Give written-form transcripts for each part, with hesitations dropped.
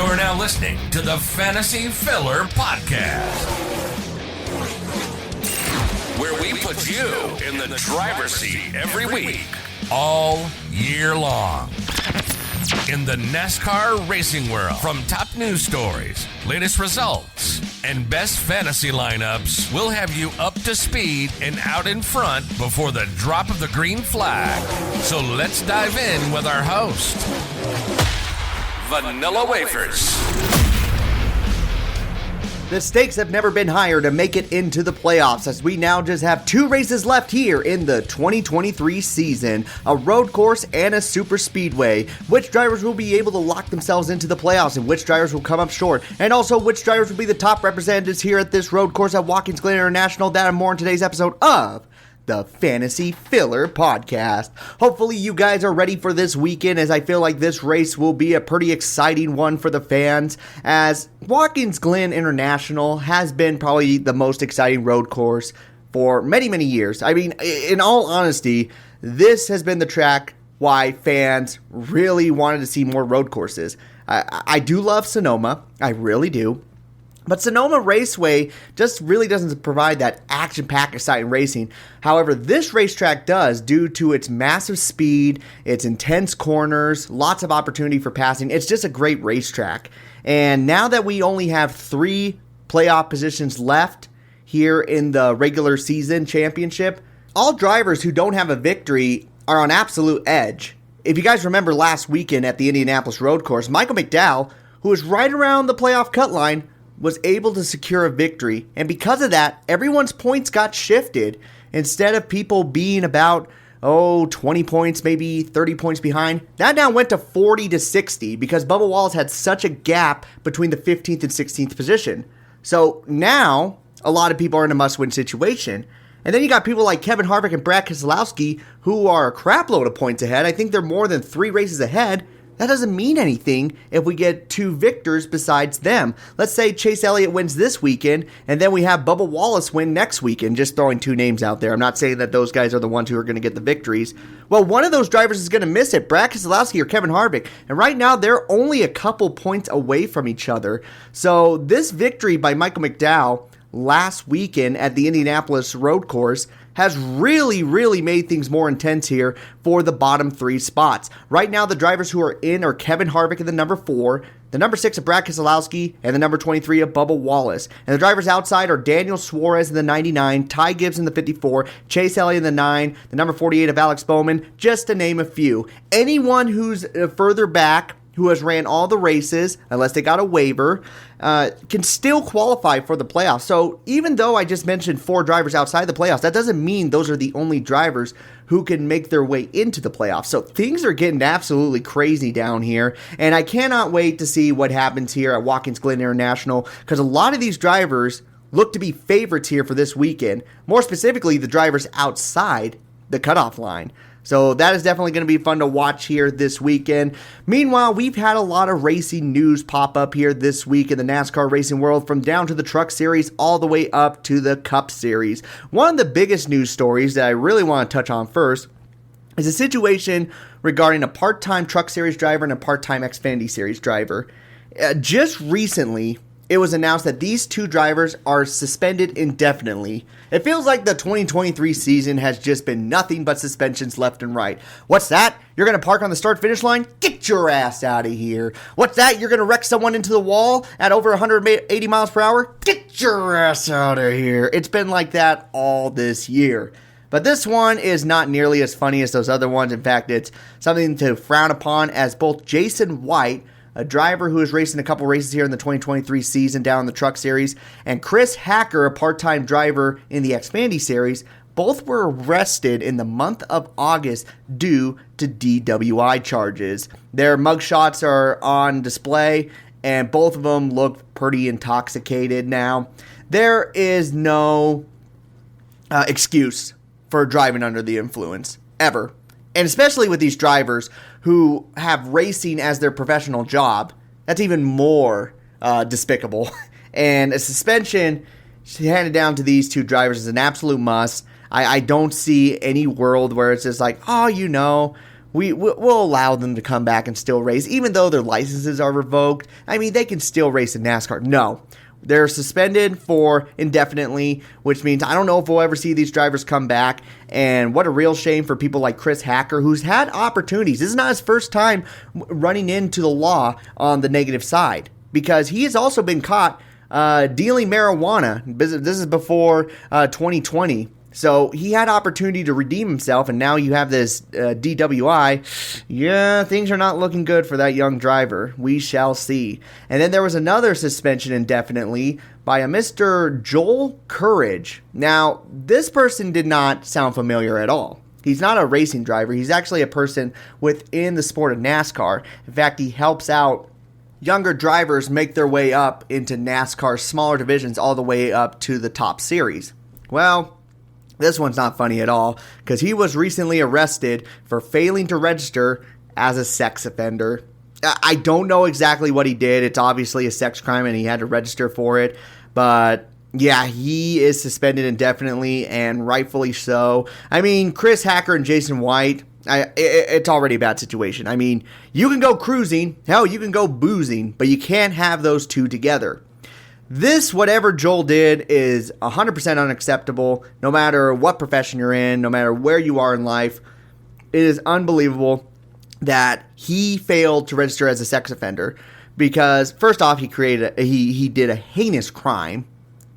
You're now listening to the Fantasy Filler Podcast, where we put you in the driver's seat every week, all year long. In the NASCAR racing world, from top news stories, latest results, and best fantasy lineups, we'll have you up to speed and out in front before the drop of the green flag. So let's dive in with our host, Vanilla Wafers. The stakes have never been higher to make it into the playoffs, as we now just have 2 races left here in the 2023 season, a road course and a super speedway. Which drivers will be able to lock themselves into the playoffs and which drivers will come up short, and also which drivers will be the top representatives here at this road course at Watkins Glen International. That and more in today's episode of the Fantasy Filler Podcast. Hopefully you guys are ready for this weekend, as I feel like this race will be a pretty exciting one for the fans, as Watkins Glen International has been probably the most exciting road course for many, many years. I mean, in all honesty, this has been the track why fans really wanted to see more road courses. I do love Sonoma, I really do. But Sonoma Raceway just really doesn't provide that action-packed, exciting racing. However, this racetrack does, due to its massive speed, its intense corners, lots of opportunity for passing. It's just a great racetrack. And now that we only have 3 playoff positions left here in the regular season championship, all drivers who don't have a victory are on absolute edge. If you guys remember last weekend at the Indianapolis Road Course, Michael McDowell, who was right around the playoff cut line, was able to secure a victory, and because of that, everyone's points got shifted. Instead of people being about 20 points, maybe 30 points behind, that now went to 40 to 60 because Bubba Wallace had such a gap between the 15th and 16th position. So now a lot of people are in a must-win situation. And then you got people like Kevin Harvick and Brad Keselowski, who are a crap load of points ahead. I think they're more than 3 races ahead. That doesn't mean anything if we get 2 victors besides them. Let's say Chase Elliott wins this weekend, and then we have Bubba Wallace win next weekend, just throwing 2 names out there. I'm not saying that those guys are the ones who are going to get the victories. Well, one of those drivers is going to miss it, Brad Keselowski or Kevin Harvick. And right now, they're only a couple points away from each other. So this victory by Michael McDowell last weekend at the Indianapolis Road Course has really, really made things more intense here for the bottom 3 spots. Right now, the drivers who are in are Kevin Harvick in the number 4, the number 6 of Brad Keselowski, and the number 23 of Bubba Wallace. And the drivers outside are Daniel Suarez in the 99, Ty Gibbs in the 54, Chase Elliott in the 9, the number 48 of Alex Bowman, just to name a few. Anyone who's further back, who has ran all the races, unless they got a waiver, can still qualify for the playoffs. So even though I just mentioned 4 drivers outside the playoffs, that doesn't mean those are the only drivers who can make their way into the playoffs. So things are getting absolutely crazy down here, and I cannot wait to see what happens here at Watkins Glen International, because a lot of these drivers look to be favorites here for this weekend. More specifically, the drivers outside the cutoff line. So that is definitely going to be fun to watch here this weekend. Meanwhile, we've had a lot of racing news pop up here this week in the NASCAR racing world, from down to the Truck Series all the way up to the Cup Series. One of the biggest news stories that I really want to touch on first is a situation regarding a part-time Truck Series driver and a part-time Xfinity Series driver. Just recently, it was announced that these 2 drivers are suspended indefinitely. It feels like the 2023 season has just been nothing but suspensions left and right. What's that? You're going to park on the start-finish line? Get your ass out of here. What's that? You're going to wreck someone into the wall at over 180 miles per hour? Get your ass out of here. It's been like that all this year. But this one is not nearly as funny as those other ones. In fact, it's something to frown upon, as both Jason White, a driver who is racing a couple races here in the 2023 season down in the Truck Series, and Chris Hacker, a part-time driver in the Xfinity Series, both were arrested in the month of August due to DWI charges. Their mugshots are on display, and both of them look pretty intoxicated now. There is no excuse for driving under the influence, ever. And especially with these drivers who have racing as their professional job, that's even more despicable. And a suspension handed down to these 2 drivers is an absolute must. I don't see any world where it's just like, we'll allow them to come back and still race, even though their licenses are revoked. I mean, they can still race in NASCAR. No. They're suspended for indefinitely, which means I don't know if we'll ever see these drivers come back. And what a real shame for people like Chris Hacker, who's had opportunities. This is not his first time running into the law on the negative side, because he has also been caught dealing marijuana. This is before 2020. So he had opportunity to redeem himself, and now you have this DWI. Yeah, things are not looking good for that young driver. We shall see. And then there was another suspension indefinitely by a Mr. Joel Courage. Now, this person did not sound familiar at all. He's not a racing driver. He's actually a person within the sport of NASCAR. In fact, he helps out younger drivers make their way up into NASCAR's smaller divisions all the way up to the top series. Well, this one's not funny at all, because he was recently arrested for failing to register as a sex offender. I don't know exactly what he did. It's obviously a sex crime and he had to register for it. But yeah, he is suspended indefinitely, and rightfully so. I mean, Chris Hacker and Jason White, it's already a bad situation. I mean, you can go cruising, hell, you can go boozing, but you can't have those two together. This, whatever Joel did, is 100% unacceptable, no matter what profession you're in, no matter where you are in life. It is unbelievable that he failed to register as a sex offender, because first off, he did a heinous crime,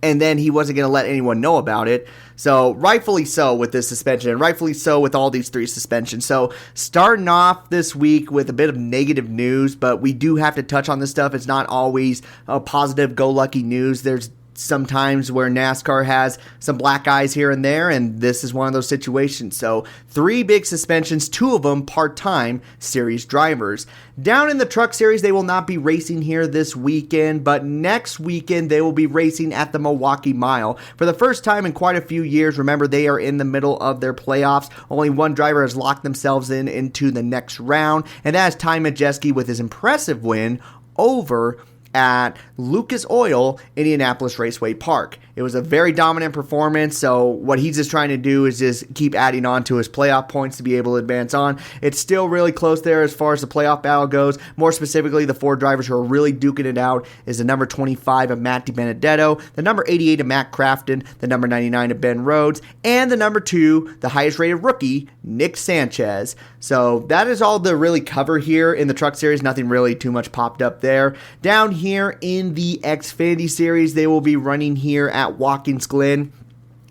and then he wasn't going to let anyone know about it. So rightfully so with this suspension, and rightfully so with all these 3 suspensions. So starting off this week with a bit of negative news, but we do have to touch on this stuff. It's not always a positive go-lucky news. There's sometimes where NASCAR has some black eyes here and there, and this is one of those situations. So 3 big suspensions, 2 of them part-time series drivers. Down in the truck series, they will not be racing here this weekend, but next weekend they will be racing at the Milwaukee Mile. For the first time in quite a few years, remember, they are in the middle of their playoffs. Only one driver has locked themselves into the next round, and that is Ty Majeski with his impressive win over at Lucas Oil Indianapolis Raceway Park. It was a very dominant performance, so what he's just trying to do is just keep adding on to his playoff points to be able to advance on. It's still really close there as far as the playoff battle goes. More specifically, the 4 drivers who are really duking it out is the number 25 of Matt DiBenedetto, the number 88 of Matt Crafton, the number 99 of Ben Rhodes, and the number 2, the highest rated rookie, Nick Sanchez. So that is all to really cover here in the truck series. Nothing really too much popped up there. Down here in the Xfinity series, they will be running here at Watkins Glen,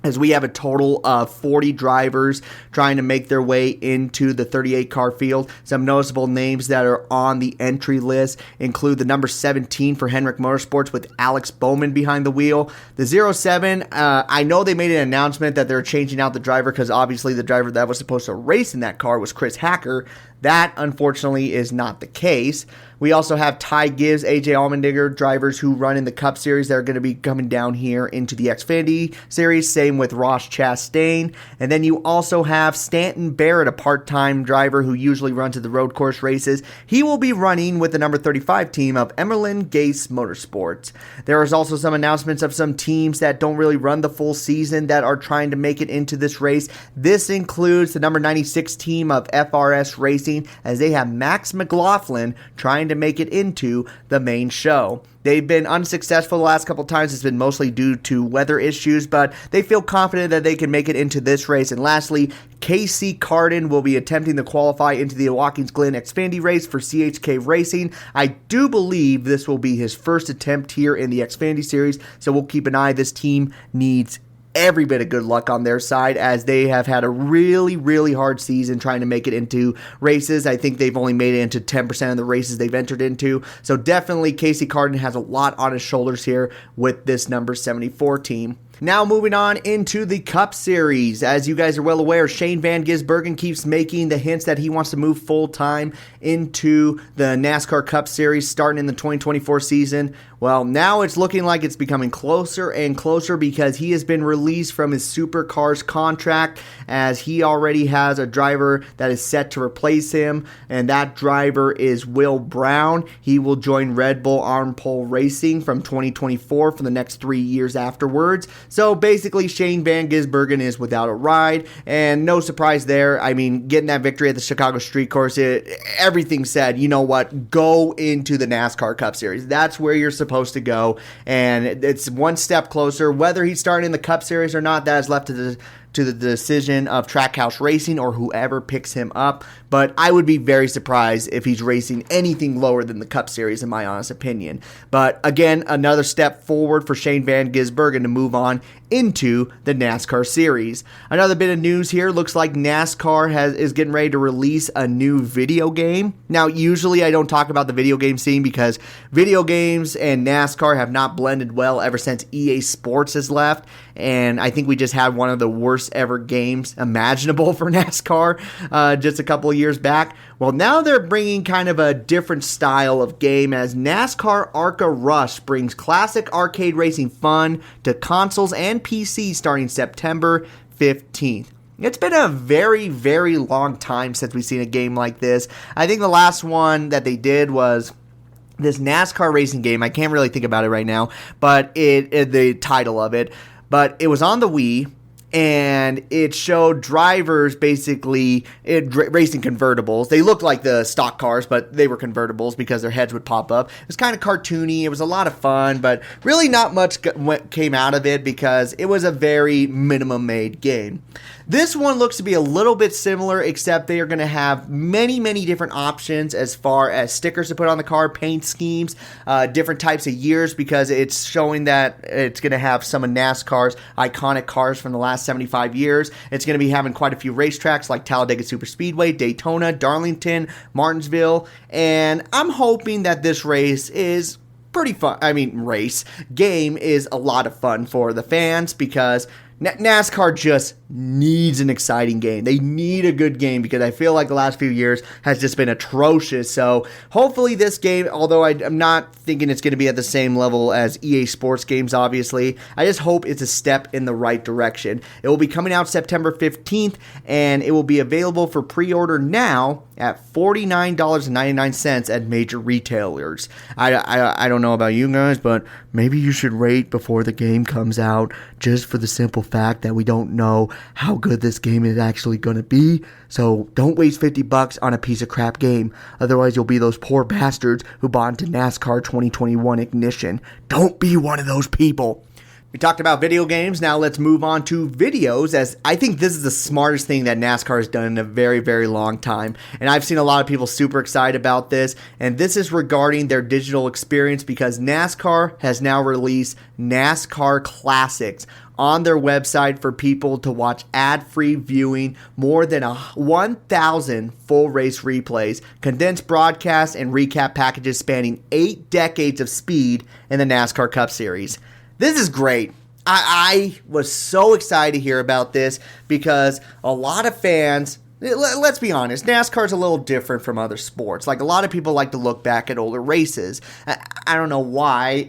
as we have a total of 40 drivers trying to make their way into the 38-car field. Some noticeable names that are on the entry list include the number 17 for Hendrick Motorsports with Alex Bowman behind the wheel. The 07, I know they made an announcement that they're changing out the driver, because obviously the driver that was supposed to race in that car was Chris Hacker. That, unfortunately, is not the case. We also have Ty Gibbs, AJ Allmendinger, drivers who run in the Cup Series that are going to be coming down here into the Xfinity Series. Same with Ross Chastain. And then you also have Stanton Barrett, a part-time driver who usually runs at the road course races. He will be running with the number 35 team of Emerlin Gase Motorsports. There is also some announcements of some teams that don't really run the full season that are trying to make it into this race. This includes the number 96 team of FRS Racing, as they have Max McLaughlin trying to make it into the main show. They've been unsuccessful the last couple times. It's been mostly due to weather issues, but they feel confident that they can make it into this race. And lastly, Casey Carden will be attempting to qualify into the Watkins Glen Xfinity race for CHK Racing. I do believe this will be his first attempt here in the Xfinity series, so we'll keep an eye. This team needs every bit of good luck on their side, as they have had a really, really hard season trying to make it into races. I think they've only made it into 10% of the races they've entered into. So definitely Casey Carden has a lot on his shoulders here with this number 74 team. Now moving on into the Cup Series. As you guys are well aware, Shane Van Gisbergen keeps making the hints that he wants to move full-time into the NASCAR Cup Series starting in the 2024 season. Well, now it's looking like it's becoming closer and closer, because he has been released from his Supercars contract, as he already has a driver that is set to replace him, and that driver is Will Brown. He will join Red Bull Arm Pole Racing from 2024 for the next 3 years afterwards. So basically, Shane Van Gisbergen is without a ride, and no surprise there. I mean, getting that victory at the Chicago Street Course, everything said, you know what, go into the NASCAR Cup Series. That's where you're supposed to go, and it's one step closer. Whether he's starting in the Cup Series or not, that is left to the decision of Trackhouse Racing or whoever picks him up. But I would be very surprised if he's racing anything lower than the Cup Series, in my honest opinion. But again, another step forward for Shane Van Gisbergen to move on into the NASCAR Series. Another bit of news here, looks like NASCAR is getting ready to release a new video game. Now, usually I don't talk about the video game scene because video games and NASCAR have not blended well ever since EA Sports has left, and I think we just had one of the worst ever games imaginable for NASCAR just a couple of years back. Well, now they're bringing kind of a different style of game as NASCAR Arca Rush brings classic arcade racing fun to consoles and PC starting September 15th. It's been a very, very long time since we've seen a game like this. I think the last one that they did was this NASCAR racing game. I can't really think about it right now, but the title of it. But it was on the Wii, and it showed drivers basically racing convertibles. They looked like the stock cars, but they were convertibles because their heads would pop up. It was kind of cartoony. It was a lot of fun, but really not much came out of it because it was a very minimum made game. This one looks to be a little bit similar, except they are going to have many, many different options as far as stickers to put on the car, paint schemes, different types of years, because it's showing that it's going to have some of NASCAR's iconic cars from the last 75 years. It's going to be having quite a few racetracks like Talladega Superspeedway, Daytona, Darlington, Martinsville, and I'm hoping that this race is pretty fun. Game is a lot of fun for the fans because NASCAR just needs an exciting game. They need a good game because I feel like the last few years has just been atrocious. So hopefully this game, although I'm not thinking it's going to be at the same level as EA Sports games, obviously, I just hope it's a step in the right direction. It will be coming out September 15th, and it will be available for pre-order now at $49.99 at major retailers. I don't know about you guys, but maybe you should wait before the game comes out just for the simple fact that we don't know how good this game is actually going to be. So don't waste $50 on a piece of crap game. Otherwise, you'll be those poor bastards who bought into NASCAR 2021 Ignition. Don't be one of those people. We talked about video games. Now let's move on to videos, as I think this is the smartest thing that NASCAR has done in a very, very long time. And I've seen a lot of people super excited about this. And this is regarding their digital experience because NASCAR has now released NASCAR Classics on their website for people to watch ad-free viewing, more than 1,000 full race replays, condensed broadcasts, and recap packages spanning 8 decades of speed in the NASCAR Cup Series. This is great. I was so excited to hear about this because a lot of fans, let's be honest, NASCAR's a little different from other sports. Like, a lot of people like to look back at older races. I don't know why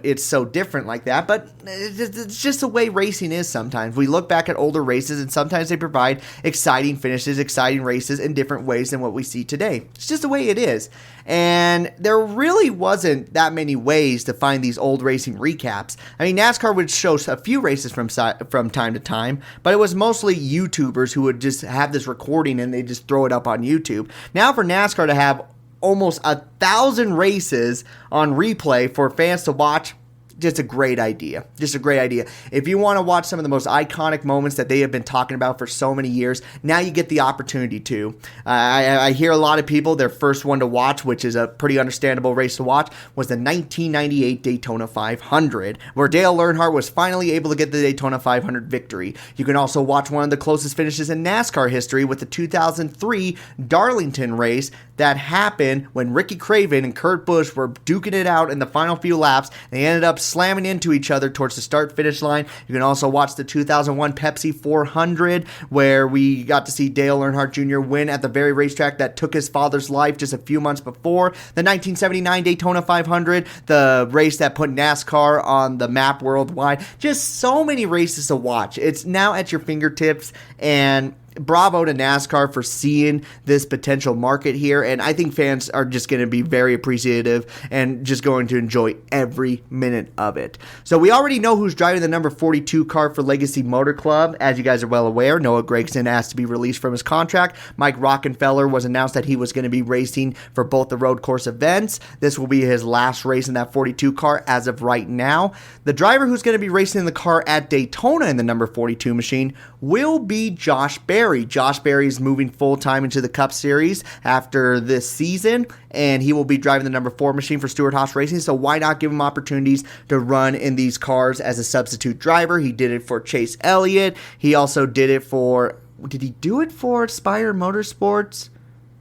it's so different like that, but it's just the way racing is sometimes. We look back at older races, and sometimes they provide exciting finishes, exciting races in different ways than what we see today. It's just the way it is. And there really wasn't that many ways to find these old racing recaps. I mean, NASCAR would show a few races from time to time, but it was mostly YouTubers who would just have this recording and they just throw it up on YouTube. Now for NASCAR to have almost 1,000 races on replay for fans to watch, just a great idea. Just a great idea. If you want to watch some of the most iconic moments that they have been talking about for so many years, now you get the opportunity to. I hear a lot of people, their first one to watch, which is a pretty understandable race to watch, was the 1998 Daytona 500, where Dale Earnhardt was finally able to get the Daytona 500 victory. You can also watch one of the closest finishes in NASCAR history with the 2003 Darlington race that happened when Ricky Craven and Kurt Busch were duking it out in the final few laps. They ended up slamming into each other towards the start-finish line. You can also watch the 2001 Pepsi 400, where we got to see Dale Earnhardt Jr. win at the very racetrack that took his father's life just a few months before. The 1979 Daytona 500, the race that put NASCAR on the map worldwide. Just so many races to watch. It's now at your fingertips, and bravo to NASCAR for seeing this potential market here, and I think fans are just going to be very appreciative and just going to enjoy every minute of it. So we already know who's driving the number 42 car for Legacy Motor Club. As you guys are well aware, Noah Gragson asked to be released from his contract. Mike Rockenfeller was announced that he was going to be racing for both the road course events. This will be his last race in that 42 car as of right now. The driver who's going to be racing in the car at Daytona in the number 42 machine will be Josh Berry. Josh Berry is moving full-time into the Cup Series after this season, and he will be driving the number 4 machine for Stewart-Haas Racing, so why not give him opportunities to run in these cars as a substitute driver? He did it for Chase Elliott. He also did it for... Did he do it for Spire Motorsports?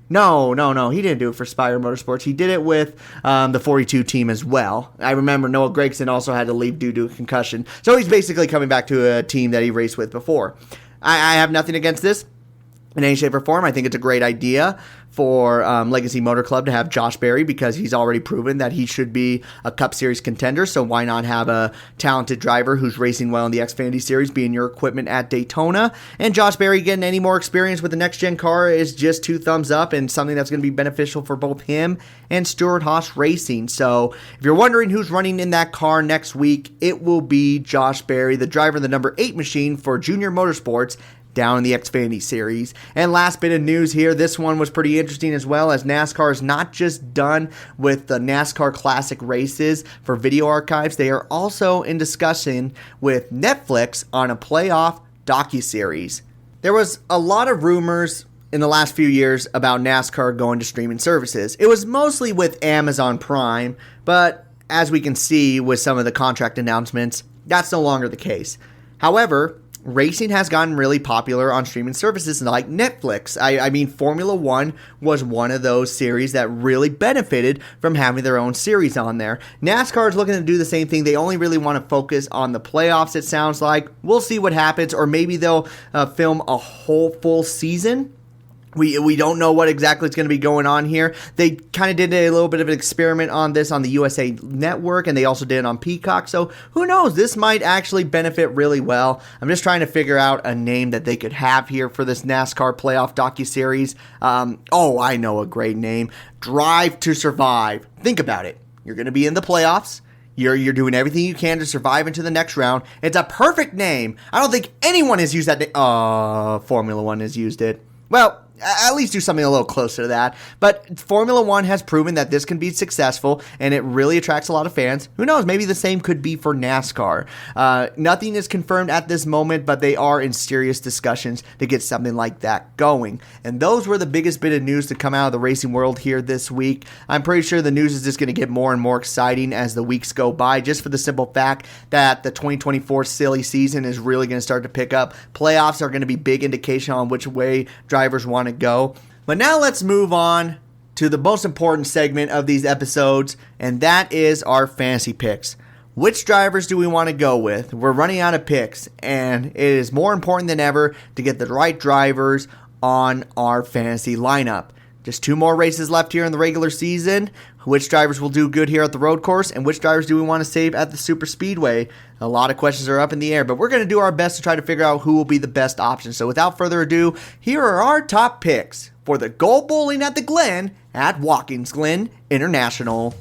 No, he didn't do it for Spire Motorsports. He did it with the 42 team as well. I remember Noah Gragson also had to leave due to a concussion. So he's basically coming back to a team that he raced with before. I have nothing against this in any shape or form. I think it's a great idea for Legacy Motor Club to have Josh Berry because he's already proven that he should be a Cup Series contender. So why not have a talented driver who's racing well in the Xfinity Series be in your equipment at Daytona? And Josh Berry getting any more experience with the next-gen car is just 2 thumbs up and something that's going to be beneficial for both him and Stewart-Haas Racing. So if you're wondering who's running in that car next week, it will be Josh Berry, the driver of the number 8 machine for Junior Motorsports down in the Xfinity Series. And last bit of news here, this one was pretty interesting as well, as NASCAR is not just done with the NASCAR Classic races for video archives, they are also in discussion with Netflix on a playoff docuseries. There was a lot of rumors in the last few years about NASCAR going to streaming services. It was mostly with Amazon Prime, but as we can see with some of the contract announcements, that's no longer the case. However, racing has gotten really popular on streaming services like Netflix. I mean, Formula One was one of those series that really benefited from having their own series on there. NASCAR is looking to do the same thing. They only really want to focus on the playoffs, it sounds like. We'll see what happens, or maybe they'll film a whole full season. We don't know what exactly is going to be going on here. They kind of did a little bit of an experiment on this on the USA Network, and they also did it on Peacock. So who knows? This might actually benefit really well. I'm just trying to figure out a name that they could have here for this NASCAR playoff docuseries. I know a great name. Drive to Survive. Think about it. You're going to be in the playoffs. You're doing everything you can to survive into the next round. It's a perfect name. I don't think anyone has used that name. Formula One has used it. Well, at least do something a little closer to that. But Formula One has proven that this can be successful, and it really attracts a lot of fans. Who knows? Maybe the same could be for NASCAR. Nothing is confirmed at this moment, but they are in serious discussions to get something like that going. And those were the biggest bit of news to come out of the racing world here this week. I'm pretty sure the news is just going to get more and more exciting as the weeks go by, just for the simple fact that the 2024 silly season is really going to start to pick up. Playoffs are going to be big indication on which way drivers want to go. But now let's move on to the most important segment of these episodes, and that is our fantasy picks. Which drivers do we want to go with? We're running out of picks, and it is more important than ever to get the right drivers on our fantasy lineup. Just 2 more races left here in the regular season. Which drivers will do good here at the road course, and which drivers do we want to save at the super speedway? A lot of questions are up in the air, but we're going to do our best to try to figure out who will be the best option. So without further ado, here are our top picks for the Go Bowling at the Glen at Watkins Glen International.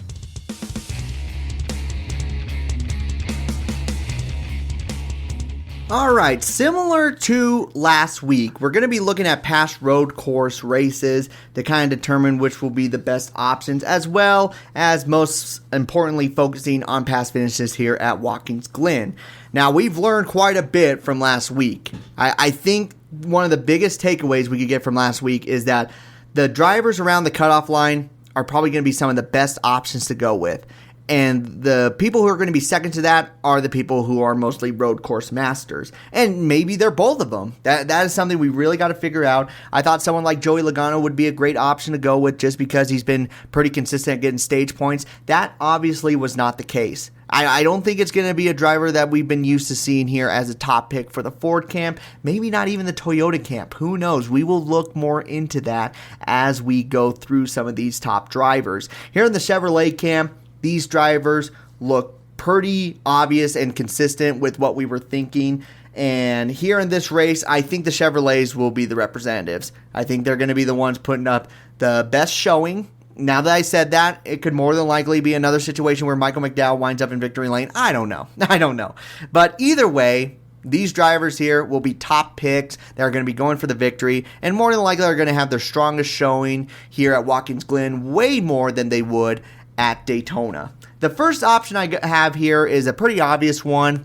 Alright, similar to last week, we're going to be looking at past road course races to kind of determine which will be the best options, as well as most importantly focusing on past finishes here at Watkins Glen. Now, we've learned quite a bit from last week. I think one of the biggest takeaways we could get from last week is that the drivers around the cutoff line are probably going to be some of the best options to go with. And the people who are going to be second to that are the people who are mostly road course masters. And maybe they're both of them. That is something we really got to figure out. I thought someone like Joey Logano would be a great option to go with just because he's been pretty consistent at getting stage points. That obviously was not the case. I don't think it's going to be a driver that we've been used to seeing here as a top pick for the Ford camp. Maybe not even the Toyota camp. Who knows? We will look more into that as we go through some of these top drivers. Here in the Chevrolet camp, these drivers look pretty obvious and consistent with what we were thinking. And here in this race, I think the Chevrolets will be the representatives. I think they're going to be the ones putting up the best showing. Now that I said that, it could more than likely be another situation where Michael McDowell winds up in victory lane. I don't know. But either way, these drivers here will be top picks. They're going to be going for the victory, and more than likely are going to have their strongest showing here at Watkins Glen, way more than they would at Daytona. The first option I have here is a pretty obvious one,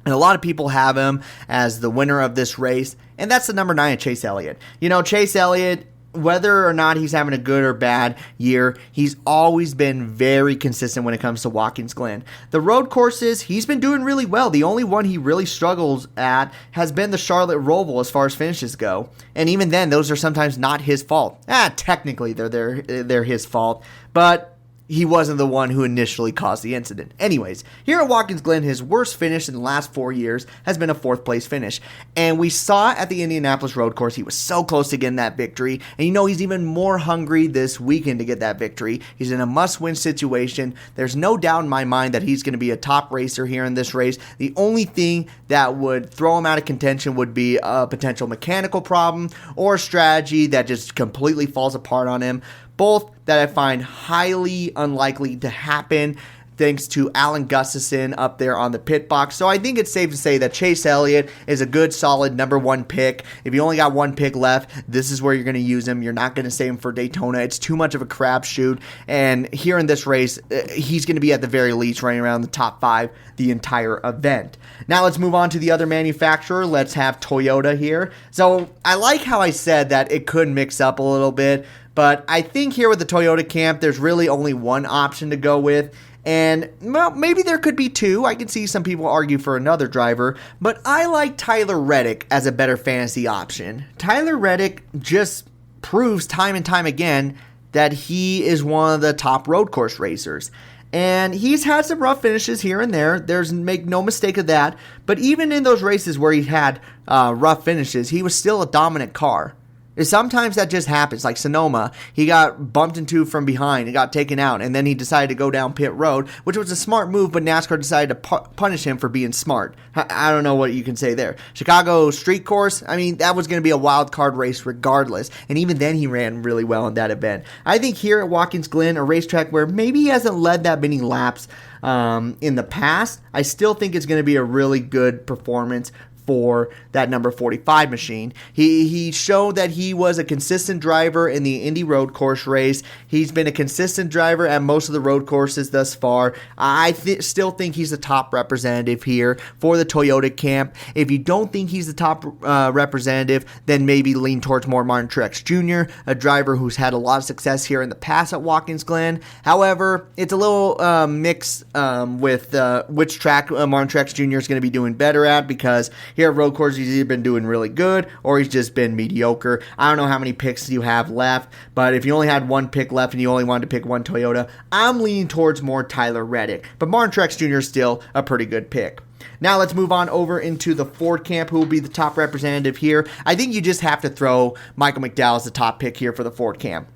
and a lot of people have him as the winner of this race, and that's the number 9, Chase Elliott. Chase Elliott, whether or not he's having a good or bad year, he's always been very consistent when it comes to Watkins Glen. The road courses, he's been doing really well. The only one he really struggles at has been the Charlotte Roval as far as finishes go. And even then, those are sometimes not his fault. Technically, they're his fault. But he wasn't the one who initially caused the incident. Anyways, here at Watkins Glen, his worst finish in the last 4 years has been a 4th place finish. And we saw at the Indianapolis road course, he was so close to getting that victory. And he's even more hungry this weekend to get that victory. He's in a must-win situation. There's no doubt in my mind that he's going to be a top racer here in this race. The only thing that would throw him out of contention would be a potential mechanical problem or a strategy that just completely falls apart on him. Both that I find highly unlikely to happen thanks to Alan Gustafson up there on the pit box. So I think it's safe to say that Chase Elliott is a good, solid number 1 pick. If you only got 1 pick left, this is where you're going to use him. You're not going to save him for Daytona. It's too much of a crapshoot. And here in this race, he's going to be at the very least running around the top 5 the entire event. Now let's move on to the other manufacturer. Let's have Toyota here. So I like how I said that it could mix up a little bit. But I think here with the Toyota camp, there's really only one option to go with. And, well, maybe there could be 2. I can see some people argue for another driver. But I like Tyler Reddick as a better fantasy option. Tyler Reddick just proves time and time again that he is one of the top road course racers. And he's had some rough finishes here and there. Make no mistake of that. But even in those races where he had rough finishes, he was still a dominant car. Sometimes that just happens. Like Sonoma, he got bumped into from behind and got taken out, and then he decided to go down pit road, which was a smart move, but NASCAR decided to punish him for being smart. I don't know what you can say there. Chicago street course, that was going to be a wild card race regardless, and even then he ran really well in that event. I think here at Watkins Glen, a racetrack where maybe he hasn't led that many laps in the past, I still think it's going to be a really good performance for that number 45 machine. He showed that he was a consistent driver in the Indy road course race. He's been a consistent driver at most of the road courses thus far. I still think he's the top representative here for the Toyota camp. If you don't think he's the top representative, then maybe lean towards more Martin Truex Jr., a driver who's had a lot of success here in the past at Watkins Glen. However, it's a little mixed with which track Martin Truex Jr. is going to be doing better at, because here at road course, he's either been doing really good or he's just been mediocre. I don't know how many picks you have left, but if you only had 1 pick left and you only wanted to pick 1 Toyota, I'm leaning towards more Tyler Reddick. But Martin Truex Jr. is still a pretty good pick. Now let's move on over into the Ford camp, who will be the top representative here. I think you just have to throw Michael McDowell as the top pick here for the Ford camp.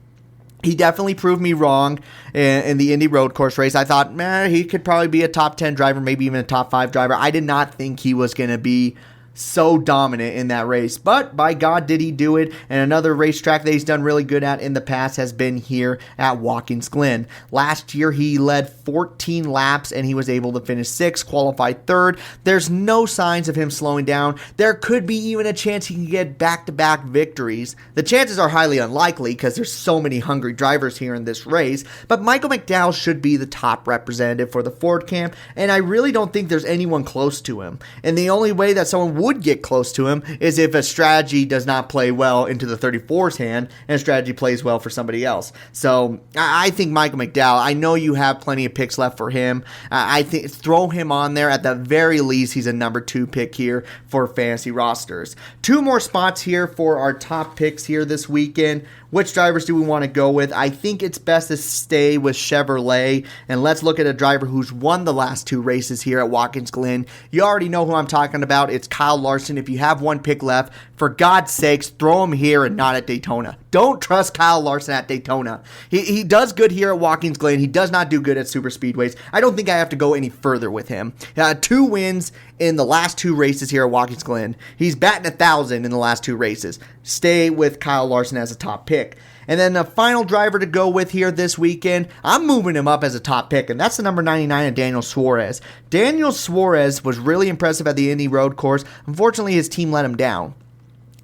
He definitely proved me wrong in the Indy road course race. I thought, he could probably be a top 10 driver, maybe even a top 5 driver. I did not think he was going to be so dominant in that race, but by God did he do it. And another racetrack that he's done really good at in the past has been here at Watkins Glen. Last year he led 14 laps and he was able to finish 6th, qualified 3rd. There's no signs of him slowing down. There could be even a chance he can get back-to-back victories. The chances are highly unlikely because there's so many hungry drivers here in this race, but Michael McDowell should be the top representative for the Ford camp, and I really don't think there's anyone close to him. And the only way that someone would get close to him is if a strategy does not play well into the 34's hand and a strategy plays well for somebody else. So I think Michael McDowell, I know you have plenty of picks left for him. I think throw him on there. At the very least, he's a number 2 pick here for fantasy rosters. 2 more spots here for our top picks here this weekend. Which drivers do we want to go with? I think it's best to stay with Chevrolet, and let's look at a driver who's won the last 2 races here at Watkins Glen. You already know who I'm talking about. It's Kyle Kyle Larson. If you have one pick left, for God's sakes, throw him here and not at Daytona. Don't trust Kyle Larson at Daytona. He does good here at Watkins Glen. He does not do good at super speedways. I don't think I have to go any further with him. 2 wins in the last 2 races here at Watkins Glen. He's batting 1,000 in the last 2 races. Stay with Kyle Larson as a top pick. And then the final driver to go with here this weekend, I'm moving him up as a top pick, and that's the number 99 of Daniel Suarez. Daniel Suarez was really impressive at the Indy Road Course. Unfortunately, his team let him down.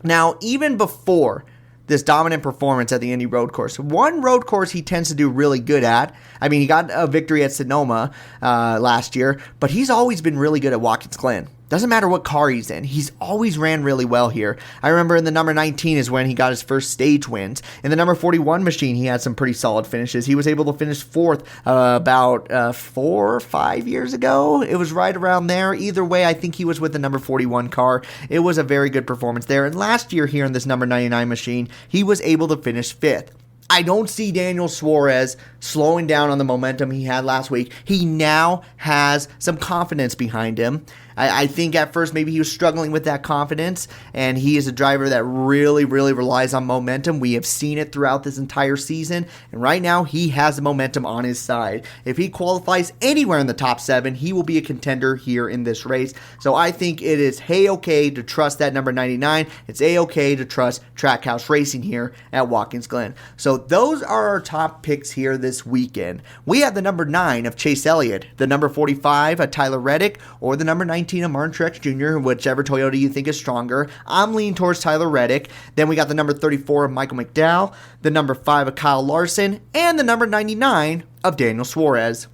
Now, even before this dominant performance at the Indy Road Course, one road course he tends to do really good at. I mean, he got a victory at Sonoma last year, but he's always been really good at Watkins Glen. Doesn't matter what car he's in. He's always ran really well here. I remember in the number 19 is when he got his first stage wins. In the number 41 machine, he had some pretty solid finishes. He was able to finish 4th about 4 or 5 years ago. It was right around there. Either way, I think he was with the number 41 car. It was a very good performance there. And last year here in this number 99 machine, he was able to finish 5th. I don't see Daniel Suarez slowing down on the momentum he had last week. He now has some confidence behind him. I think at first maybe he was struggling with that confidence, and he is a driver that really, really relies on momentum. We have seen it throughout this entire season, and right now he has the momentum on his side. If he qualifies anywhere in the top 7, he will be a contender here in this race. So I think it is okay to trust that number 99. It's okay to trust Trackhouse Racing here at Watkins Glen. So those are our top picks here this weekend. We have the number 9 of Chase Elliott, the number 45 of Tyler Reddick, or the number 19 of Martin Truex Jr., whichever Toyota you think is stronger. I'm leaning towards Tyler Reddick. Then we got the number 34 of Michael McDowell, the number 5 of Kyle Larson, and the number 99 of Daniel Suarez.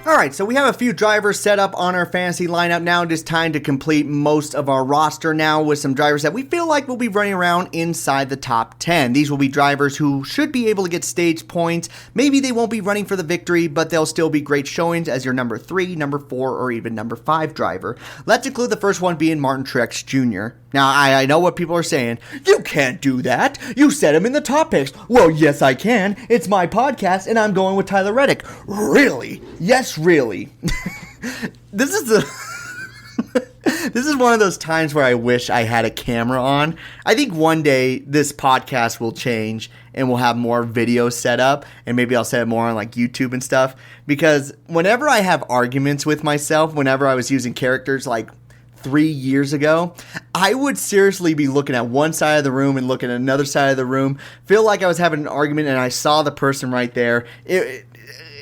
Alright, so we have a few drivers set up on our fantasy lineup now. It is time to complete most of our roster now with some drivers that we feel like will be running around inside the top 10. These will be drivers who should be able to get stage points. Maybe they won't be running for the victory, but they'll still be great showings as your number 3, number 4, or even number 5 driver. Let's include the first one being Martin Truex Jr. Now, I know what people are saying. You can't do that. You set him in the top picks. Well, yes, I can. It's my podcast, and I'm going with Tyler Reddick. Really? Yes, really. This is one of those times where I wish I had a camera on. I think one day this podcast will change and we'll have more videos set up, and maybe I'll set it more on like YouTube and stuff, because whenever I have arguments with myself, whenever I was using characters like 3 years ago, I would seriously be looking at one side of the room and looking at another side of the room, feel like I was having an argument and I saw the person right there.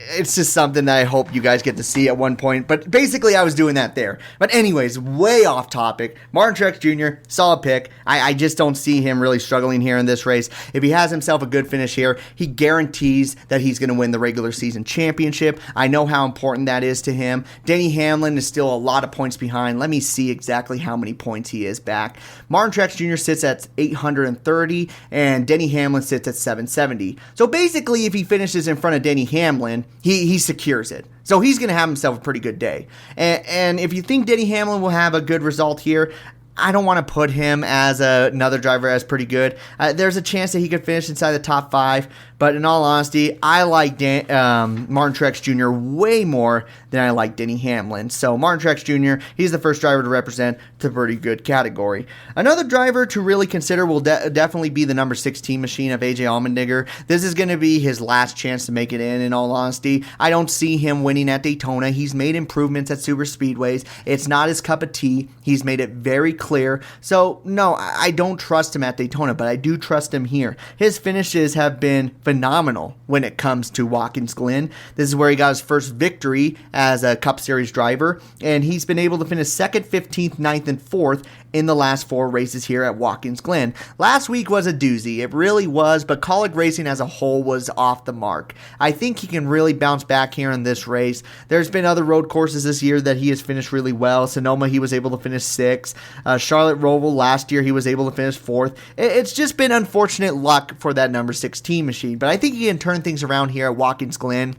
It's just something that I hope you guys get to see at one point. But basically, I was doing that there. But anyways, way off topic. Martin Truex Jr., solid pick. I just don't see him really struggling here in this race. If he has himself a good finish here, he guarantees that he's going to win the regular season championship. I know how important that is to him. Denny Hamlin is still a lot of points behind. Let me see exactly how many points he is back. Martin Truex Jr. sits at 830, and Denny Hamlin sits at 770. So basically, if he finishes in front of Denny Hamlin, he secures it. So he's going to have himself a pretty good day. And if you think Denny Hamlin will have a good result here, I don't want to put him as another driver as pretty good. There's a chance that he could finish inside the top 5, but in all honesty, I like Martin Truex Jr. way more than I like Denny Hamlin. So Martin Truex Jr., he's the first driver to represent the pretty good category. Another driver to really consider will definitely be the number 16 machine of AJ Allmendinger. This is going to be his last chance to make it in all honesty. I don't see him winning at Daytona. He's made improvements at super speedways. It's not his cup of tea. He's made it very clear. So no, I don't trust him at Daytona, but I do trust him here. His finishes have been phenomenal when it comes to Watkins Glen. This is where he got his first victory as a Cup Series driver, and he's been able to finish 2nd, 15th, 9th, and 4th in the last 4 races here at Watkins Glen. Last week was a doozy. It really was, but Kaulig Racing as a whole was off the mark. I think he can really bounce back here in this race. There's been other road courses this year that he has finished really well. Sonoma, he was able to finish 6th. Charlotte Roval last year, he was able to finish 4th. It's just been unfortunate luck for that number 16 machine, but I think he can turn things around here at Watkins Glen.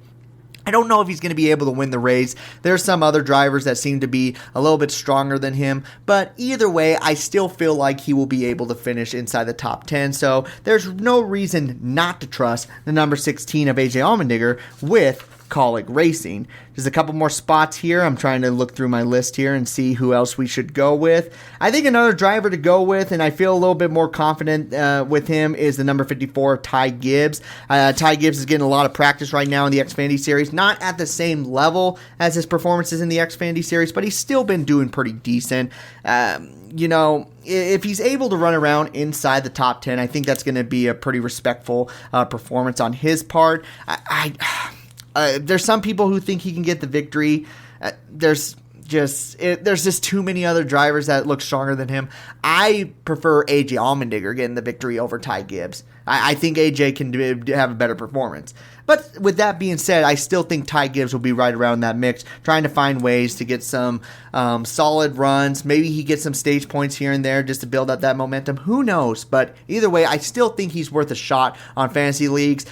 I don't know if he's going to be able to win the race. There's some other drivers that seem to be a little bit stronger than him, but either way, I still feel like he will be able to finish inside the top 10, so there's no reason not to trust the number 16 of AJ Allmendinger with Kaulig Racing. There's a couple more spots here. I'm trying to look through my list here and see who else we should go with. I think another driver to go with, and I feel a little bit more confident with him, is the number 54, Ty Gibbs. Ty Gibbs is getting a lot of practice right now in the Xfinity Series. Not at the same level as his performances in the Xfinity Series, but he's still been doing pretty decent. If he's able to run around inside the top 10, I think that's going to be a pretty respectful performance on his part. There's some people who think he can get the victory. There's just too many other drivers that look stronger than him. I prefer AJ Allmendinger getting the victory over Ty Gibbs. I think AJ can have a better performance. But with that being said, I still think Ty Gibbs will be right around that mix, trying to find ways to get some solid runs. Maybe he gets some stage points here and there just to build up that momentum. Who knows? But either way, I still think he's worth a shot on fantasy leagues.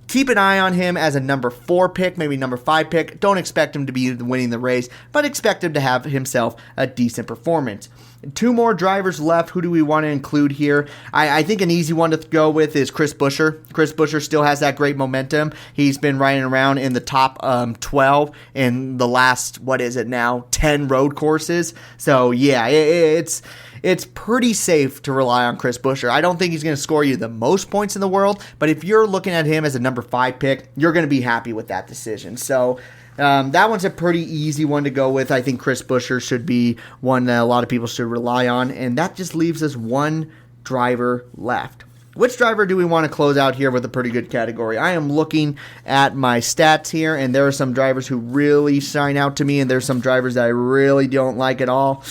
Keep an eye on him as a number 4 pick, maybe number 5 pick. Don't expect him to be winning the race, but expect him to have himself a decent performance. 2 more drivers left. Who do we want to include here? I think an easy one to go with is Chris Buescher. Chris Buescher still has that great momentum. He's been riding around in the top 12 in the last, 10 road courses. So, yeah, it's pretty safe to rely on Chris Buescher. I don't think he's going to score you the most points in the world, but if you're looking at him as a number 5 pick, you're going to be happy with that decision. So that one's a pretty easy one to go with. I think Chris Buescher should be one that a lot of people should rely on, and that just leaves us one driver left. Which driver do we want to close out here with a pretty good category? I am looking at my stats here, and there are some drivers who really shine out to me, and there's some drivers that I really don't like at all.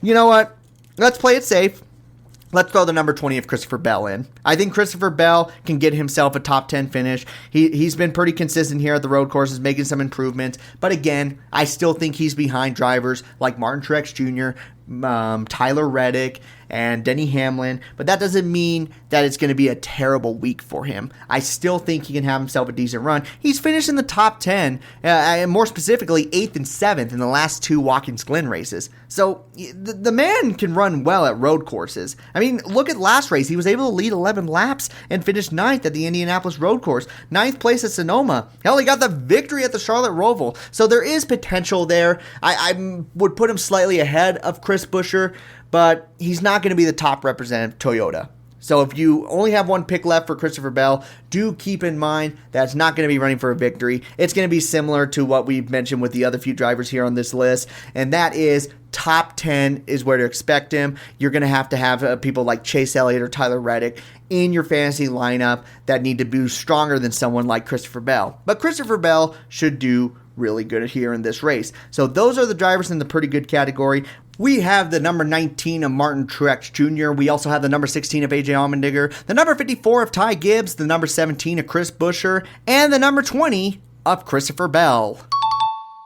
You know what? Let's play it safe. Let's throw the number 20 of Christopher Bell in. I think Christopher Bell can get himself a top 10 finish. He's been pretty consistent here at the road courses, making some improvements. But again, I still think he's behind drivers like Martin Truex Jr., Tyler Reddick, and Denny Hamlin, but that doesn't mean that it's going to be a terrible week for him. I still think he can have himself a decent run. He's finished in the top 10, and more specifically 8th and 7th in the last 2 Watkins Glen races. So the man can run well at road courses. I mean, look at last race. He was able to lead 11 laps and finish 9th at the Indianapolis road course, 9th place at Sonoma. Hell, he got the victory at the Charlotte Roval. So there is potential there. I would put him slightly ahead of Chris Buescher, but he's not going to be the top representative Toyota. So if you only have one pick left for Christopher Bell, do keep in mind that it's not going to be running for a victory. It's going to be similar to what we've mentioned with the other few drivers here on this list, and that is top 10 is where to expect him. You're going to have people like Chase Elliott or Tyler Reddick in your fantasy lineup that need to be stronger than someone like Christopher Bell. But Christopher Bell should do really good here in this race. So those are the drivers in the pretty good category. We have the number 19 of Martin Truex Jr. We also have the number 16 of AJ Allmendinger, the number 54 of Ty Gibbs, the number 17 of Chris Buescher, and the number 20 of Christopher Bell.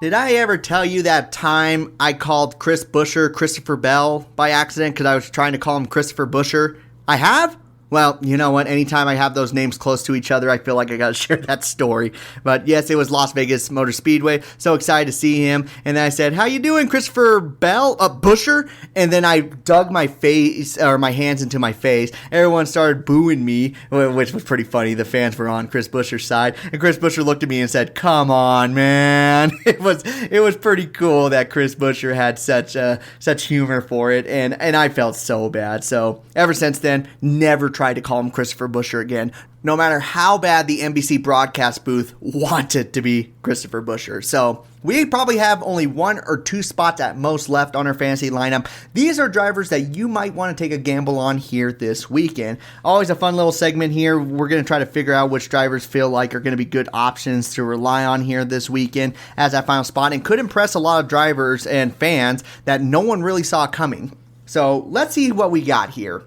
Did I ever tell you that time I called Chris Buescher Christopher Bell by accident because I was trying to call him Christopher Buescher? I have? Well, you know what? Anytime I have those names close to each other, I feel like I got to share that story. But yes, it was Las Vegas Motor Speedway. So excited to see him. And then I said, "How you doing, Christopher Bell? Buescher?" And then I dug my hands into my face. Everyone started booing me, which was pretty funny. The fans were on Chris Buescher's side, and Chris Buescher looked at me and said, "Come on, man." It was pretty cool that Chris Buescher had such humor for it, and I felt so bad. So ever since then, never tried to call him Christopher Buescher again, no matter how bad the NBC broadcast booth wanted to be Christopher Buescher. So we probably have only 1 or 2 spots at most left on our fantasy lineup. These are drivers that you might want to take a gamble on here this weekend. Always a fun little segment here. We're going to try to figure out which drivers feel like are going to be good options to rely on here this weekend as that final spot, and could impress a lot of drivers and fans that no one really saw coming. So let's see what we got here.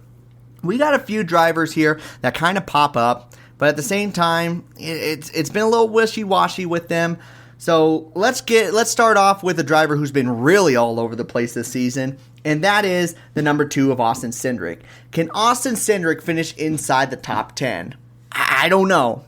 We got a few drivers here that kind of pop up, but at the same time, it's been a little wishy-washy with them. So let's start off with a driver who's been really all over the place this season, and that is the number 2 of Austin Cindric. Can Austin Cindric finish inside the top 10? I don't know.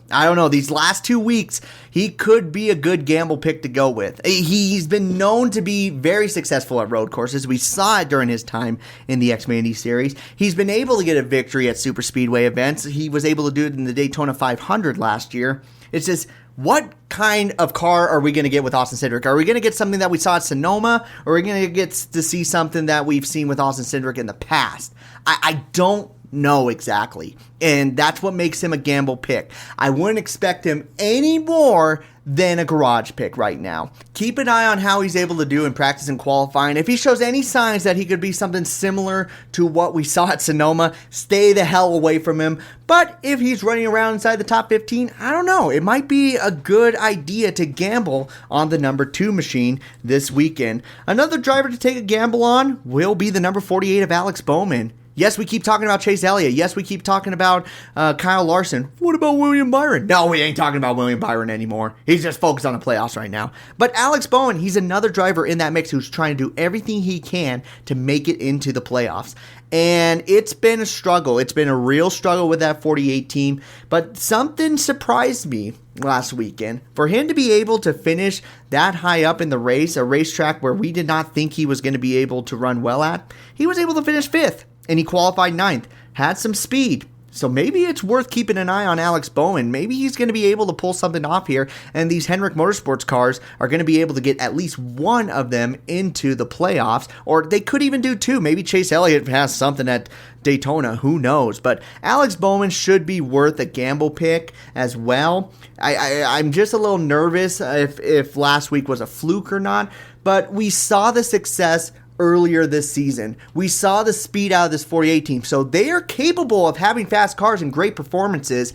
These last 2 weeks, he could be a good gamble pick to go with. He's been known to be very successful at road courses. We saw it during his time in the Xfinity Series. He's been able to get a victory at super speedway events. He was able to do it in the Daytona 500 last year. It's just, what kind of car are we going to get with Austin Cindric? Are we going to get something that we saw at Sonoma, or are we going to get to see something that we've seen with Austin Cindric in the past? I don't know exactly, and that's what makes him a gamble pick. I wouldn't expect him any more than a garage pick right now. Keep an eye on how he's able to do in practice and qualifying. If he shows any signs that he could be something similar to what we saw at Sonoma, stay the hell away from him. But if he's running around inside the top 15, I don't know. It might be a good idea to gamble on the number 2 machine this weekend. Another driver to take a gamble on will be the number 48 of Alex Bowman. Yes, we keep talking about Chase Elliott. Yes, we keep talking about Kyle Larson. What about William Byron? No, we ain't talking about William Byron anymore. He's just focused on the playoffs right now. But Alex Bowman, he's another driver in that mix who's trying to do everything he can to make it into the playoffs. And it's been a struggle. It's been a real struggle with that 48 team. But something surprised me last weekend. For him to be able to finish that high up in the race, a racetrack where we did not think he was going to be able to run well at, he was able to finish 5th. And he qualified 9th, had some speed. So maybe it's worth keeping an eye on Alex Bowman. Maybe he's going to be able to pull something off here, and these Hendrick Motorsports cars are going to be able to get at least one of them into the playoffs, or they could even do 2. Maybe Chase Elliott has something at Daytona, who knows? But Alex Bowman should be worth a gamble pick as well. I'm just a little nervous if last week was a fluke or not, but we saw the success earlier this season. We saw the speed out of this 48 team, so they are capable of having fast cars and great performances.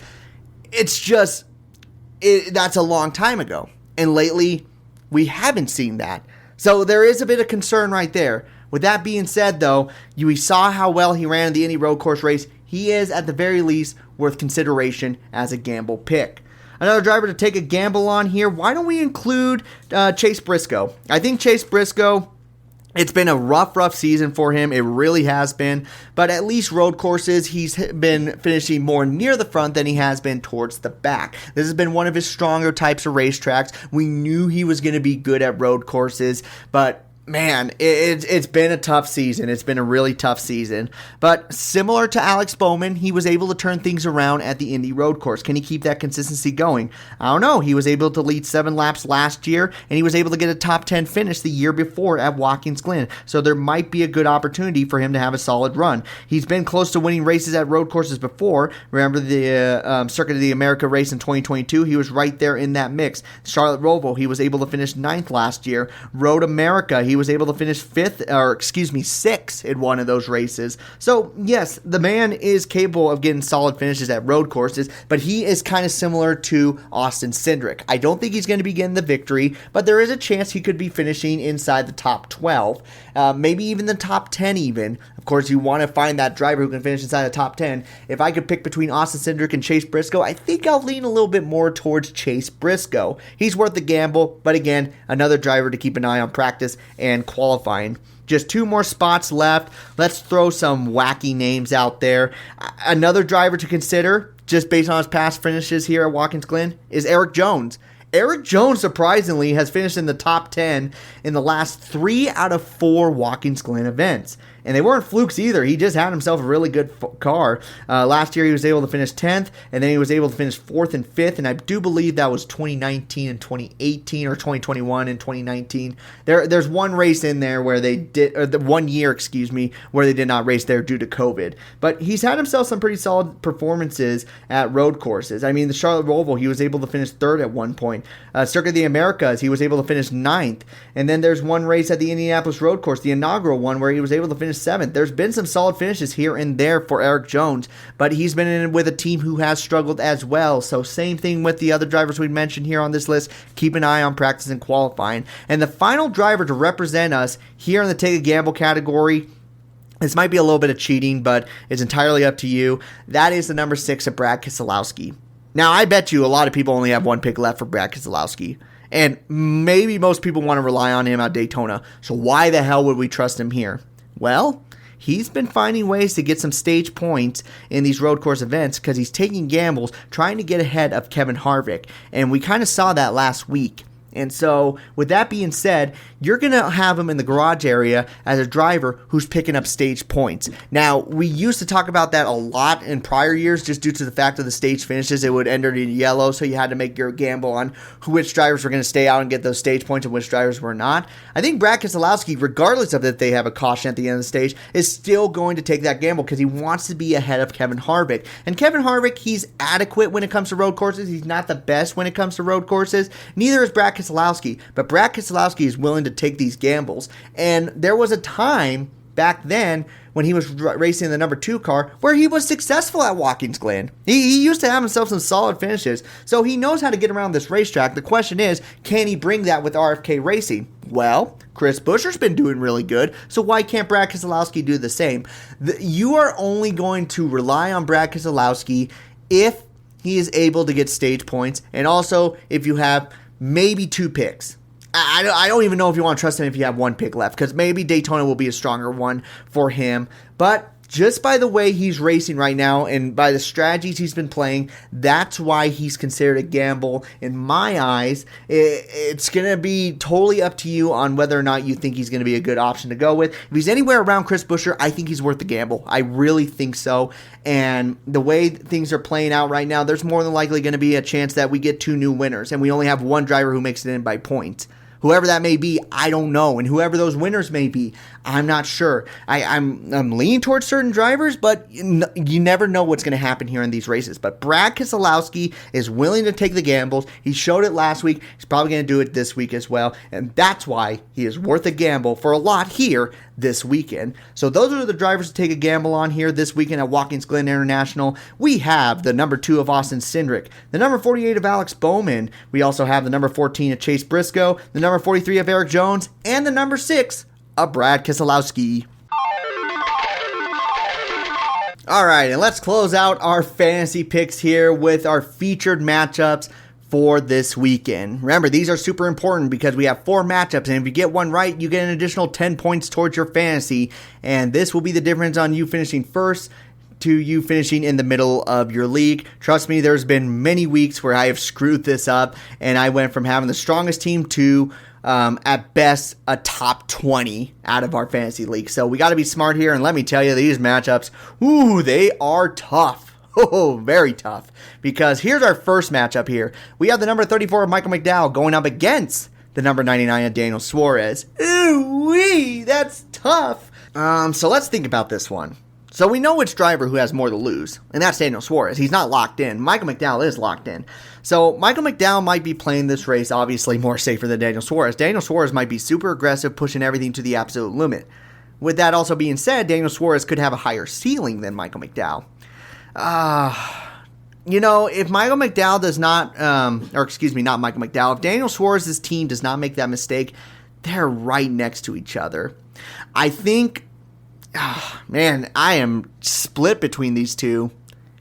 It's just, that's a long time ago, and lately we haven't seen that. So there is a bit of concern right there. With that being said, though, we saw how well he ran in the Indy Road Course race. He is, at the very least, worth consideration as a gamble pick. Another driver to take a gamble on here, why don't we include Chase Briscoe? I think Chase Briscoe, it's been a rough season for him. It really has been. But at least road courses, he's been finishing more near the front than he has been towards the back. This has been one of his stronger types of racetracks. We knew he was going to be good at road courses, but man, it's been a tough season. It's been a really tough season. But similar to Alex Bowman, he was able to turn things around at the Indy Road Course. Can he keep that consistency going? I don't know. He was able to lead 7 laps last year, and he was able to get a top 10 finish the year before at Watkins Glen. So there might be a good opportunity for him to have a solid run. He's been close to winning races at road courses before. Remember the Circuit of the America race in 2022? He was right there in that mix. Charlotte Roval, he was able to finish 9th last year. Road America, he was able to finish 6th in one of those races. So yes, the man is capable of getting solid finishes at road courses, but he is kind of similar to Austin Cindric. I don't think he's going to be getting the victory, but there is a chance he could be finishing inside the top 12, maybe even the top 10 even. Of course, you want to find that driver who can finish inside the top 10. If I could pick between Austin Cindric and Chase Briscoe, I think I'll lean a little bit more towards Chase Briscoe. He's worth the gamble, but again, another driver to keep an eye on practice and qualifying. Just 2 more spots left. Let's throw some wacky names out there. Another driver to consider, just based on his past finishes here at Watkins Glen, is Eric Jones. Eric Jones, surprisingly, has finished in the top 10 in the last 3 out of 4 Watkins Glen events. And they weren't flukes either. He just had himself a really good car. Last year he was able to finish 10th, and then he was able to finish 4th and 5th, and I do believe that was 2019 and 2018, or 2021 and 2019. There's one race in there where they did, or the 1 year, where they did not race there due to COVID. But he's had himself some pretty solid performances at road courses. I mean, the Charlotte Roval, he was able to finish 3rd at one point. Circuit of the Americas, he was able to finish 9th. And then there's one race at the Indianapolis Road Course, the inaugural one, where he was able to finish 7th. There's been some solid finishes here and there for Eric Jones, but he's been in with a team who has struggled as well. So same thing with the other drivers we mentioned here on this list. Keep an eye on practice and qualifying. And the final driver to represent us here in the Take a Gamble category, this might be a little bit of cheating, but it's entirely up to you. That is the number 6 of Brad Keselowski. Now, I bet you a lot of people only have one pick left for Brad Keselowski. And maybe most people want to rely on him at Daytona. So why the hell would we trust him here? Well, he's been finding ways to get some stage points in these road course events because he's taking gambles, trying to get ahead of Kevin Harvick. And we kind of saw that last week. And so, with that being said, you're going to have him in the garage area as a driver who's picking up stage points. Now, we used to talk about that a lot in prior years just due to the fact of the stage finishes. It would enter in yellow, so you had to make your gamble on which drivers were going to stay out and get those stage points and which drivers were not. I think Brad Keselowski, regardless of if they have a caution at the end of the stage, is still going to take that gamble because he wants to be ahead of Kevin Harvick. And Kevin Harvick, he's adequate when it comes to road courses. He's not the best when it comes to road courses. Neither is Brad Keselowski. But Brad Keselowski is willing to take these gambles. And there was a time back then when he was racing the number 2 car where he was successful at Watkins Glen. He used to have himself some solid finishes. So he knows how to get around this racetrack. The question is, can he bring that with RFK Racing? Well, Chris Buescher's been doing really good, so why can't Brad Keselowski do the same? You are only going to rely on Brad Keselowski if he is able to get stage points, and also if you have maybe 2 picks. I don't even know if you want to trust him if you have 1 pick left, because maybe Daytona will be a stronger one for him. But just by the way he's racing right now and by the strategies he's been playing, that's why he's considered a gamble in my eyes. It's going to be totally up to you on whether or not you think he's going to be a good option to go with. If he's anywhere around Chris Buescher, I think he's worth the gamble. I really think so. And the way things are playing out right now, there's more than likely going to be a chance that we get 2 new winners and we only have 1 driver who makes it in by points. Whoever that may be, I don't know. And whoever those winners may be, I'm not sure. I'm leaning towards certain drivers, but you never know what's going to happen here in these races. But Brad Keselowski is willing to take the gambles. He showed it last week. He's probably going to do it this week as well. And that's why he is worth a gamble for a lot here this weekend. So those are the drivers to take a gamble on here this weekend at Watkins Glen International. We have the number 2 of Austin Cindric, the number 48 of Alex Bowman. We also have the number 14 of Chase Briscoe, the number 43 of Eric Jones, and the number 6 of Brad Keselowski. All right, and let's close out our fantasy picks here with our featured matchups for this weekend. Remember, these are super important because we have 4 matchups, and if you get one right, you get an additional 10 points towards your fantasy, and this will be the difference on you finishing first to you finishing in the middle of your league. Trust me, there's been many weeks where I have screwed this up, and I went from having the strongest team to at best a top 20 out of our fantasy league. So we got to be smart here, and let me tell you, these matchups, they are tough. Oh, very tough. Because here's our first matchup here. We have the number 34 of Michael McDowell going up against the number 99 of Daniel Suarez. Ooh-wee, that's tough. So let's think about this one. So we know which driver who has more to lose, and that's Daniel Suarez. He's not locked in. Michael McDowell is locked in. So Michael McDowell might be playing this race obviously more safer than Daniel Suarez. Daniel Suarez might be super aggressive, pushing everything to the absolute limit. With that also being said, Daniel Suarez could have a higher ceiling than Michael McDowell. If Michael McDowell does not, not Michael McDowell, if Daniel Suarez's team does not make that mistake, they're right next to each other. I think, I am split between these two.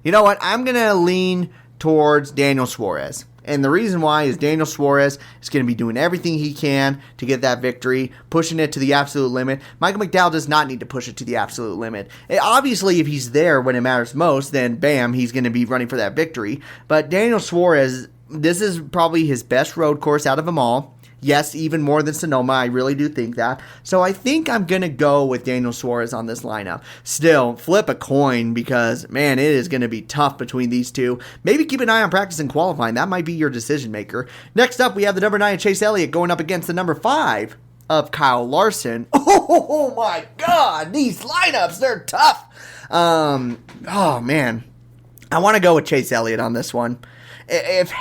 You know what? I'm going to lean towards Daniel Suarez. And the reason why is Daniel Suarez is going to be doing everything he can to get that victory, pushing it to the absolute limit. Michael McDowell does not need to push it to the absolute limit. Obviously, if he's there when it matters most, then bam, he's going to be running for that victory. But Daniel Suarez, this is probably his best road course out of them all. Yes, even more than Sonoma. I really do think that. So I think I'm going to go with Daniel Suarez on this lineup. Still, flip a coin because, man, it is going to be tough between these two. Maybe keep an eye on practice and qualifying. That might be your decision maker. Next up, we have the number 9 Chase Elliott going up against the number 5 of Kyle Larson. Oh my God, these lineups, they're tough. Man. I want to go with Chase Elliott on this one. If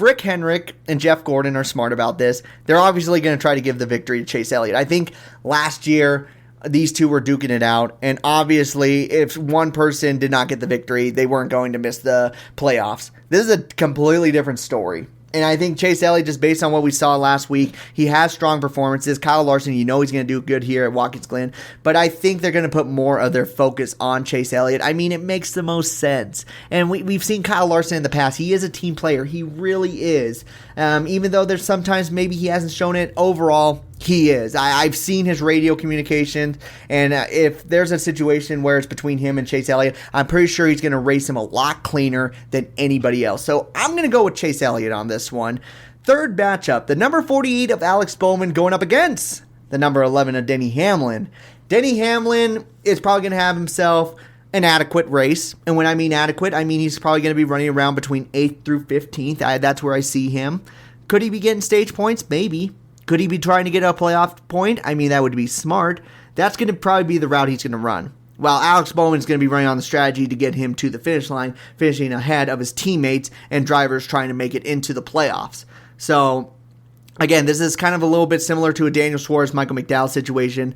Rick Hendrick and Jeff Gordon are smart about this, they're obviously going to try to give the victory to Chase Elliott. I think last year these two were duking it out, and obviously if one person did not get the victory, they weren't going to miss the playoffs. This is a completely different story. And I think Chase Elliott, just based on what we saw last week, he has strong performances. Kyle Larson, he's going to do good here at Watkins Glen. But I think they're going to put more of their focus on Chase Elliott. I mean, it makes the most sense. And we've seen Kyle Larson in the past. He is a team player. He really is. Even though there's sometimes maybe he hasn't shown it, overall, he is. I've seen his radio communications, and if there's a situation where it's between him and Chase Elliott, I'm pretty sure he's going to race him a lot cleaner than anybody else. So I'm going to go with Chase Elliott on this one. Third matchup, the number 48 of Alex Bowman going up against the number 11 of Denny Hamlin. Denny Hamlin is probably going to have himself an adequate race. And when I mean adequate, I mean he's probably going to be running around between 8th through 15th. That's where I see him. Could he be getting stage points? Maybe. Could he be trying to get a playoff point? I mean, that would be smart. That's going to probably be the route he's going to run. While Alex Bowman's going to be running on the strategy to get him to the finish line, finishing ahead of his teammates and drivers trying to make it into the playoffs. So, again, this is kind of a little bit similar to a Daniel Suarez, Michael McDowell situation.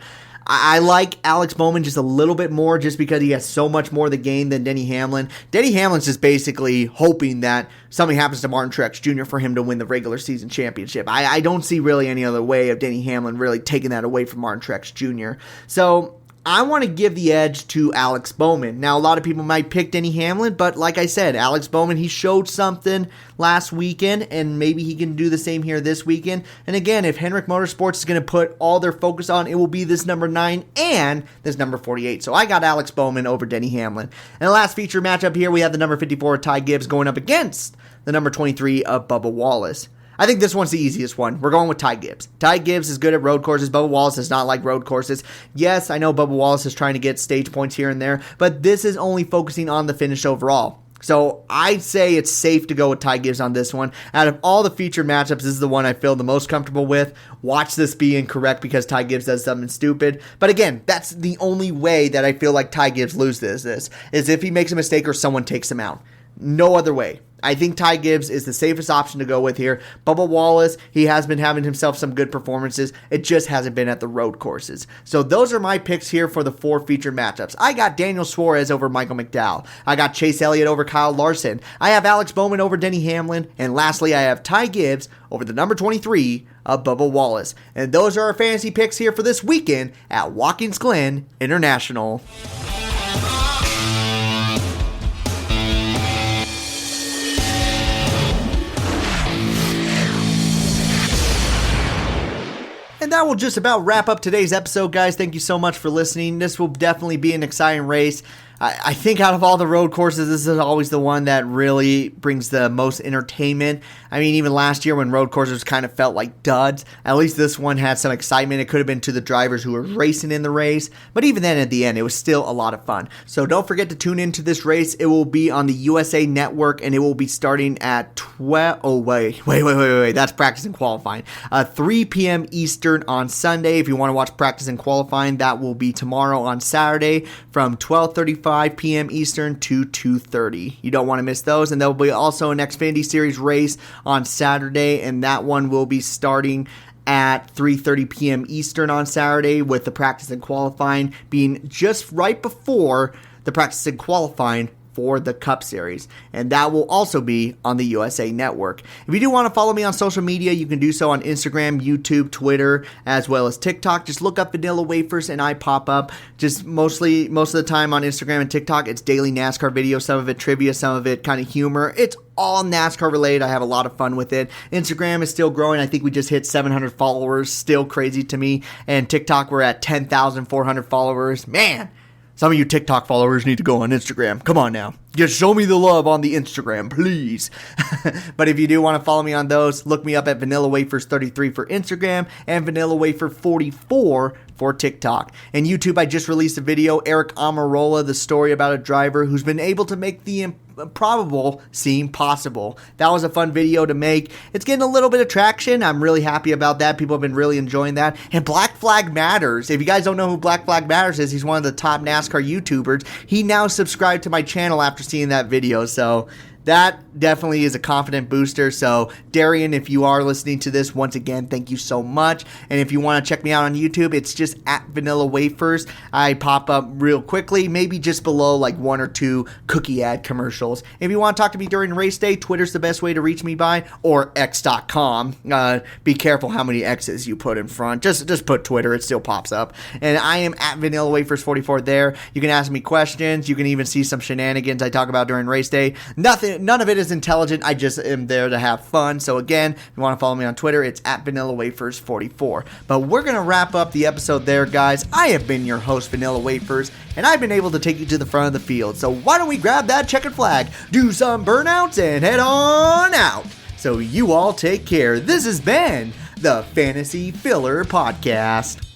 I like Alex Bowman just a little bit more just because he has so much more to gain than Denny Hamlin. Denny Hamlin's just basically hoping that something happens to Martin Truex Jr. for him to win the regular season championship. I don't see really any other way of Denny Hamlin really taking that away from Martin Truex Jr. So I want to give the edge to Alex Bowman. Now, a lot of people might pick Denny Hamlin, but like I said, Alex Bowman, he showed something last weekend, and maybe he can do the same here this weekend. And again, if Hendrick Motorsports is going to put all their focus on, it will be this number 9 and this number 48. So I got Alex Bowman over Denny Hamlin. And the last feature matchup here, we have the number 54 Ty Gibbs going up against the number 23 of Bubba Wallace. I think this one's the easiest one. We're going with Ty Gibbs. Ty Gibbs is good at road courses. Bubba Wallace does not like road courses. Yes, I know Bubba Wallace is trying to get stage points here and there, but this is only focusing on the finish overall. So I'd say it's safe to go with Ty Gibbs on this one. Out of all the featured matchups, this is the one I feel the most comfortable with. Watch this be incorrect because Ty Gibbs does something stupid. But again, that's the only way that I feel like Ty Gibbs loses this, is if he makes a mistake or someone takes him out. No other way. I think Ty Gibbs is the safest option to go with here. Bubba Wallace, he has been having himself some good performances. It just hasn't been at the road courses. So those are my picks here for the 4 featured matchups. I got Daniel Suarez over Michael McDowell. I got Chase Elliott over Kyle Larson. I have Alex Bowman over Denny Hamlin. And lastly, I have Ty Gibbs over the number 23 of Bubba Wallace. And those are our fantasy picks here for this weekend at Watkins Glen International. And that will just about wrap up today's episode, guys. Thank you so much for listening. This will definitely be an exciting race. I think out of all the road courses, this is always the one that really brings the most entertainment. I mean, even last year when road courses kind of felt like duds, at least this one had some excitement. It could have been to the drivers who were racing in the race, but even then at the end, it was still a lot of fun. So don't forget to tune into this race. It will be on the USA Network, and it will be starting at 12. Oh, wait. That's practice and qualifying. 3 p.m. Eastern on Sunday. If you want to watch practice and qualifying, that will be tomorrow on Saturday from 12:35 p.m. Eastern to 2:30. You don't want to miss those. And there will be also an Xfinity Series race on Saturday, and that one will be starting at 3:30 p.m. Eastern on Saturday, with the practice and qualifying being just right before the practice and qualifying for the Cup Series, and that will also be on the USA Network. If you do want to follow me on social media, you can do so on Instagram, YouTube, Twitter, as well as TikTok. Just look up Vanilla Wafers and I pop up. Just most of the time on Instagram and TikTok, it's daily NASCAR videos, some of it trivia, some of it kind of humor. It's all NASCAR related. I have a lot of fun with it. Instagram is still growing. I think we just hit 700 followers, still crazy to me. And TikTok, we're at 10,400 followers. Man, some of you TikTok followers need to go on Instagram. Come on now. Just show me the love on the Instagram, please. But if you do want to follow me on those, look me up at Vanilla Wafers 33 for Instagram and Vanilla Wafer 44 for TikTok. And YouTube, I just released a video, Eric Amarola, the story about a driver who's been able to make the improbable seem possible. That was a fun video to make. It's getting a little bit of traction. I'm really happy about that. People have been really enjoying that. And Black Flag Matters. If you guys don't know who Black Flag Matters is, he's one of the top NASCAR YouTubers. He now subscribed to my channel after seeing that video. So that definitely is a confident booster. So Darian, if you are listening to this, once again, thank you so much. And if you want to check me out on YouTube, it's just at Vanilla Wafers. I pop up real quickly, maybe just below like 1 or 2 cookie ad commercials. If you want to talk to me during race day, Twitter's the best way to reach me by, or x.com. Be careful how many X's you put in front. Just put Twitter, it still pops up. And I am at Vanilla Wafers 44 there. You can ask me questions. You can even see some shenanigans I talk about during race day. None of it is intelligent. I just am there to have fun. So again, if you want to follow me on Twitter, it's at Vanilla Wafers 44. But we're going to wrap up the episode there, guys. I have been your host, Vanilla Wafers, and I've been able to take you to the front of the field. So why don't we grab that checkered flag, do some burnouts, and head on out. So So you all take care. This has been the Fantasy Filler Podcast.